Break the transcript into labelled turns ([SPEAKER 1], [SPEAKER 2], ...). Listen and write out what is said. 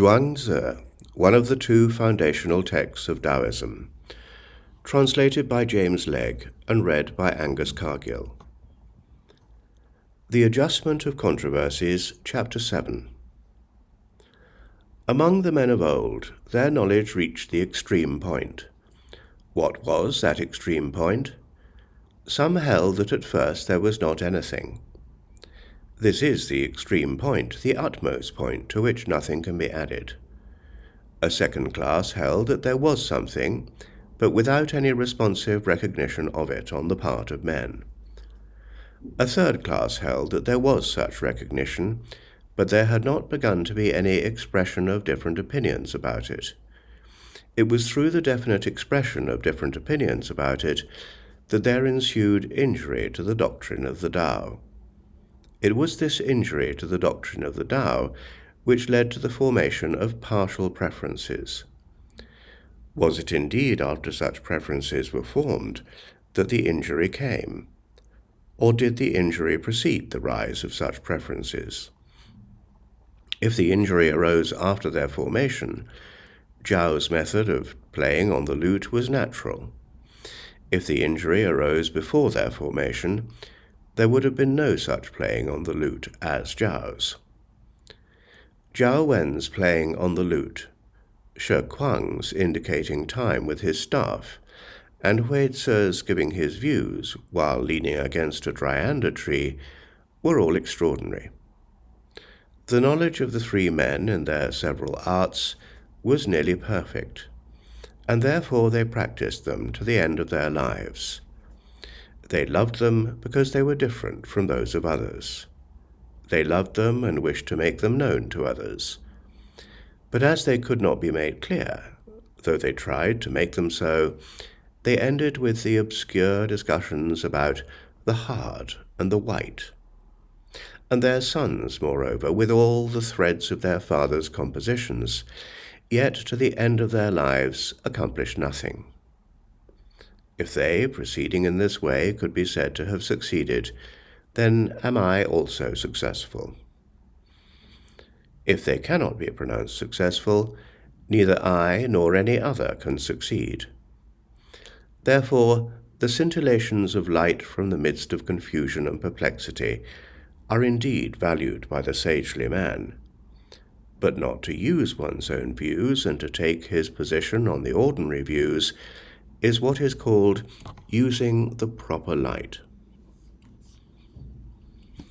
[SPEAKER 1] Zhuang Zi, one of the two foundational texts of Taoism, translated by James Legg and read by Angus Cargill. The Adjustment of Controversies, Chapter 7. Among the men of old, their knowledge reached the extreme point. What was that extreme point? Some held that at first there was not anything. This is the extreme point, the utmost point, to which nothing can be added. A second class held that there was something, but without any responsive recognition of it on the part of men. A third class held that there was such recognition, but there had not begun to be any expression of different opinions about it. It was through the definite expression of different opinions about it that there ensued injury to the doctrine of the Tao. It was this injury to the doctrine of the Tao which led to the formation of partial preferences. Was it indeed after such preferences were formed that the injury came? Or did the injury precede the rise of such preferences? If the injury arose after their formation, Zhao's method of playing on the lute was natural. If the injury arose before their formation, there would have been no such playing on the lute as Zhao's. Zhao Wen's playing on the lute, Shi Kuang's indicating time with his staff, and Hui Tzu's giving his views while leaning against a dryanda tree were all extraordinary. The knowledge of the three men in their several arts was nearly perfect, and therefore they practiced them to the end of their lives. They loved them because they were different from those of others. They loved them and wished to make them known to others. But as they could not be made clear, though they tried to make them so, they ended with the obscure discussions about the hard and the white. And their sons, moreover, with all the threads of their father's compositions, yet to the end of their lives accomplished nothing. If they, proceeding in this way, could be said to have succeeded, then am I also successful. If they cannot be pronounced successful, neither I nor any other can succeed. Therefore, the scintillations of light from the midst of confusion and perplexity are indeed valued by the sagely man. But not to use one's own views and to take his position on the ordinary views is what is called using the proper light.